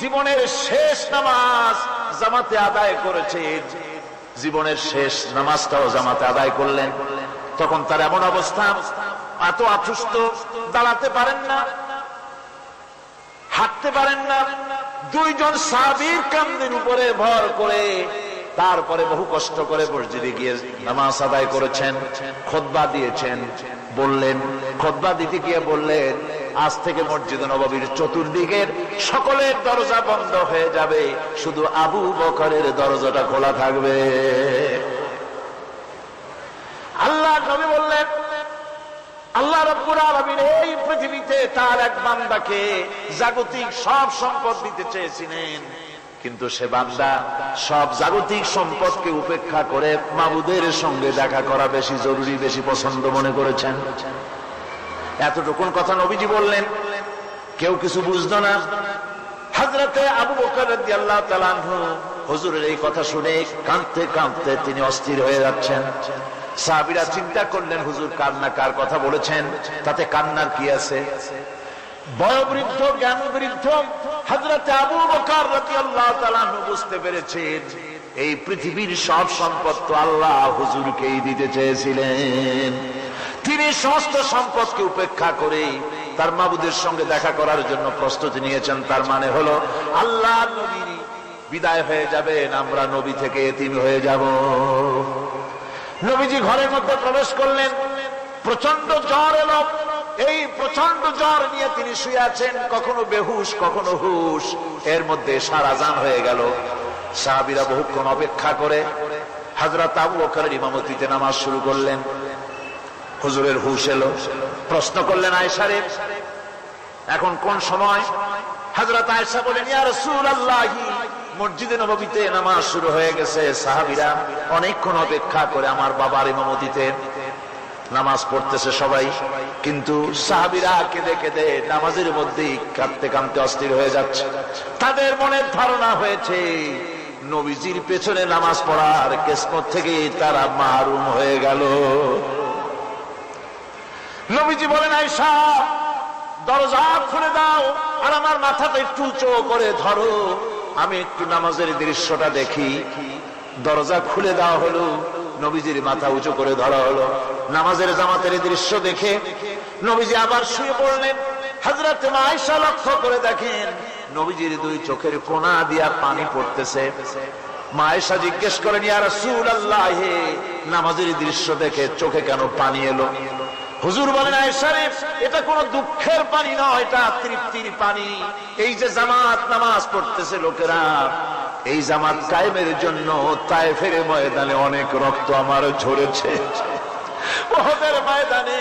জীবনের শেষ নামাজ জামাতে আদায় করেছেন, জীবনের শেষ নামাজটাও জামাতে আদায় করলেন। তখন তার এমন অবস্থা, এত অসুস্থ, দাঁড়াতে পারেন না, হাঁটতে পারেন না। দুইজন সাহাবীর কাঁধের উপরে ভর করে তারপরে বহু কষ্ট করে মসজিদে গিয়ে নামাজ আদায় করেছেন, খুতবা দিয়েছেন। বললেন, খুতবা দিতে গিয়ে বললেন, আজ থেকে মসজিদে নববীর চতুর্দিকের সকলের দরজা বন্ধ হয়ে যাবে, শুধু আবু বকরের দরজাটা খোলা থাকবে। আল্লাহ নবী বললেন, আল্লাহ রাব্বুল আলামিন এই পৃথিবীতে তার এক বান্দাকে জাগতিক সব সম্পদ দিতে চেয়েছিলেন, কিন্তু সে বান্দা সব জাগতিক সম্পদকে উপেক্ষা করে মাবুদের সঙ্গে দেখা করা বেশি জরুরি, বেশি পছন্দ মনে করেছেন। এতটুকুন কথা নবীজি বললেন, কেউ কিছু বুঝতো না। হযরতে আবু বকর রাদিয়াল্লাহু তাআলা আনহু হুজুরের এই কথা শুনে কাঁদতে কাঁদতে তিনি অস্থির হয়ে যাচ্ছেন। সাহাবীরা চিন্তা করলেন, হুজুর কান্না কার কথা বলেছেন, তাতে কান্নার কি আছে? বয়োবৃদ্ধ, জ্ঞান বৃদ্ধ হযরতে আবু বকর রাদিয়াল্লাহু তাআলা আনহু বুঝতে পেরেছেন এই পৃথিবীর সব সম্পদ তো আল্লাহ হুজুরকেই দিতে চেয়েছিলেন। তিনি সমস্ত সম্পদকে উপেক্ষা করে তার মাবুদের সঙ্গে দেখা করার জন্য প্রস্তুতি নিয়েছেন। তার মানে হলো আল্লাহ নবী বিদায় হয়ে যাবেন, আমরা নবী থেকে এতিম হয়ে যাব। নবীজি ঘরের মধ্যে প্রবেশ করলেন, প্রচন্ড জ্বর এলো। এই প্রচন্ড জ্বর নিয়ে তিনি শুয়ে আছেন, কখনো বেহুশ কখনো হুশ। এর মধ্যে এশার আযান হয়ে গেল। সাহাবীরা বহুক্ষণ অপেক্ষা করে হযরত আবু বকরের ইমামতিতে নামাজ শুরু করলেন। হুজুরের হুশ এলো, প্রশ্ন করলেন, আয়েশা রে, এখন কোন সময়? হযরত আয়েশা বলেন, ইয়া রাসূলুল্লাহ, মসজিদে নববীতে নামাজ শুরু হয়ে গেছে। সাহাবীরা অনেকক্ষণ অপেক্ষা করে আমার বাবার ইমামতিতে নামাজ পড়তেছে সবাই, কিন্তু সাহাবীরা কেঁদে কেঁদে নামাজের মধ্যেই কাঁদতে কাঁদতে অস্থির হয়ে যাচ্ছে। তাদের মনের ধারণা হয়েছে নবীজির পেছনে নামাজ পড়ার কিসমত থেকে তারা মাহরুম হয়ে গেল। নবীজি বলেন, আয়েশা দরজা খুলে দাও আর আমার মাথাটা একটু উঁচু করে ধরো, আমি একটু নামাজের দৃশ্যটা দেখি। দরজা খুলে দেওয়া হলো, নবীজির মাথা উঁচু করে ধরা হলো। নামাজের জামাতের দৃশ্য দেখে নবীজি আবার শুয়ে পড়লেন। হযরত আয়েশা লক্ষ্য করে দেখেন নবীজির দুই চোখের কোণা দিয়া পানি পড়তেছে। মা আয়েশা জিজ্ঞেস করেন, ইয়া রাসূলুল্লাহ, নামাজের দৃশ্য দেখে চোখে কেন পানি এলো? হুজুর বলেন, আয়েশা রে, এটা কোনো দুঃখের পানি নয়, এটা তৃপ্তির পানি। এই যে জামাত নামাজ পড়তেছে লোকেরা, এই জামাত কায়েমের জন্য তায়েফের ময়দানে অনেক রক্ত আমার ঝরেছে। উহুদের ময়দানে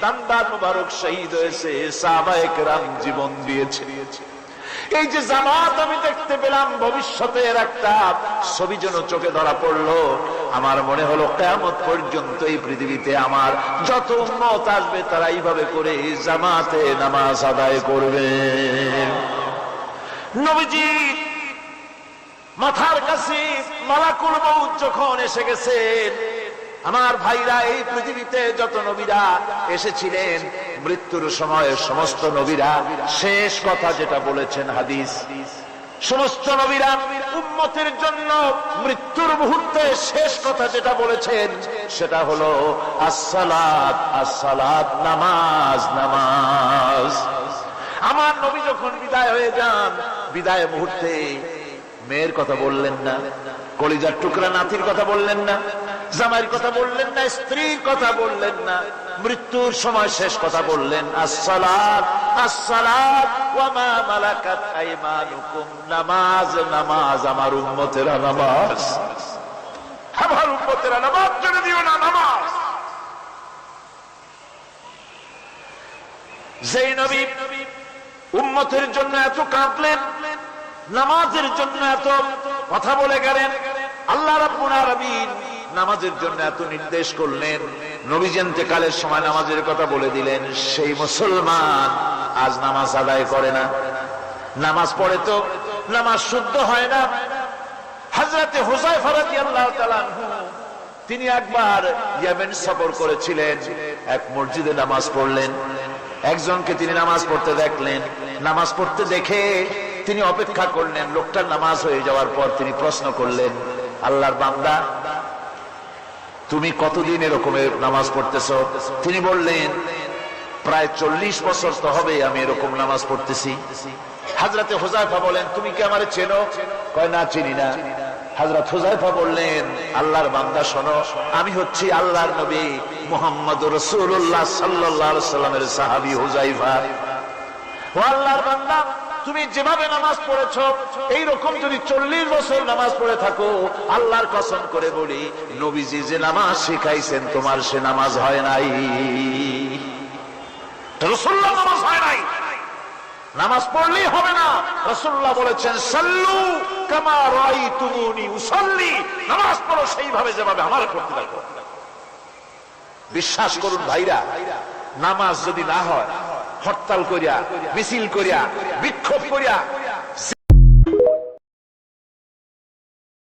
দান্দার মুবারক শহীদ হয়েছে, সাহাবায়ে কেরাম জীবন দিয়েছে। এই যে জামাত আমি দেখতে পেলাম, ভবিষ্যতের একটা ছবি যেন চোখে ধরা পড়লো। আমার মনে হলো কিয়ামত পর্যন্ত এই পৃথিবীতে আমার যত উম্মত আসবে তারা এইভাবে করে জামাতে নামাজ আদায় করবে। নবীজি মাথার কাছে মালাকুল মউত যখন এসে গেছেন, আমার ভাইরা, এই পৃথিবীতে যত নবীরা এসেছিলেন মৃত্যুর সময় সমস্ত নবীরা শেষ কথা যেটা বলেছেন, হাদিস, সমস্ত নবীরা উম্মতের জন্য মৃত্যুর মুহূর্তে শেষ কথা যেটা বলেছেন সেটা হলো আসসালাত, আসসালাত, নামাজ, নামাজ। আমার নবী যখন বিদায় হয়ে যান, বিদায় মুহূর্তে মেয়ের কথা বললেন না, কলিজার টুকরা নাতির কথা বললেন না, জামাইয়ের কথা বললেন না, স্ত্রীর কথা বললেন না, মৃত্যুর সময় শেষ কথা বললেন, আসসালাত, আসসালাত ওয়া মা মালাকাত আইমানুকুম, নামাজ, নামাজ, আমার উম্মতেরা নামাজ, আমার উম্মতেরা নামাজ ছেড়ে দিও না, নামাজ। যেই নবী উম্মতের জন্য এত কাঁদলেন, নামাজের জন্য এত কথা বলে গেলেন, আল্লাহ রাব্বুল আলামিন নামাজের জন্য এত নির্দেশ করলেন, নবী ইন্তেকালের সময় নামাজের কথা বলে দিলেন, সেই মুসলমান আজ নামাজ আদায় করে না, নামাজ পড়ে তো নামাজ শুদ্ধ হয় না। হযরতে হুযায়ফা রাদিয়াল্লাহু তাআলা আনহু তিনি একবার ইয়েমেন সফর করেছিলেন, এক মসজিদে নামাজ পড়লেন। একজনকে তিনি নামাজ পড়তে দেখলেন, নামাজ পড়তে দেখে তিনি অপেক্ষা করলেন। লোকটার নামাজ হয়ে যাওয়ার পর তিনি প্রশ্ন করলেন, আল্লাহর বান্দা, তুমি কতদিন এরকমের নামাজ পড়তেছ? তিনি বললেন, প্রায় 40 বছর তো হবে আমি এরকম নামাজ পড়তেছি। হযরতে হুযায়ফা বলেন, তুমি কি আমারে চেনো? কয়, না, চিনি না। হযরত হুযায়ফা বললেন, আল্লাহর বান্দা শোনো, আমি হচ্ছি আল্লাহর নবী মুহাম্মদুর রাসূলুল্লাহ সাল্লাল্লাহু আলাইহি সাল্লামের সাহাবী হুযায়ফা। ও আল্লাহর বান্দা, তুমি যেভাবে নামাজ পড়েছো এইরকম যদি 40 বছর নামাজ পড়ে থাকো, আল্লাহর কসম করে বলি, নবীজি যে নামাজ শিখাইছেন তোমার সে নামাজ হয় নাই। রাসূলুল্লাহ নামাজ হয় নাই, নামাজ পড়লেই হবে না। রাসূলুল্লাহ বলেছেন, সাল্লু কামা রাআইতুমুনি উসাল্লি, নামাজ পড়ো সেইভাবে যেভাবে আমার পড়তে দেখো। বিশ্বাস করুন ভাইরা, নামাজ যদি না হয়, হরতাল করিয়া, মিছিল করিয়া, বিক্ষোভ করিয়া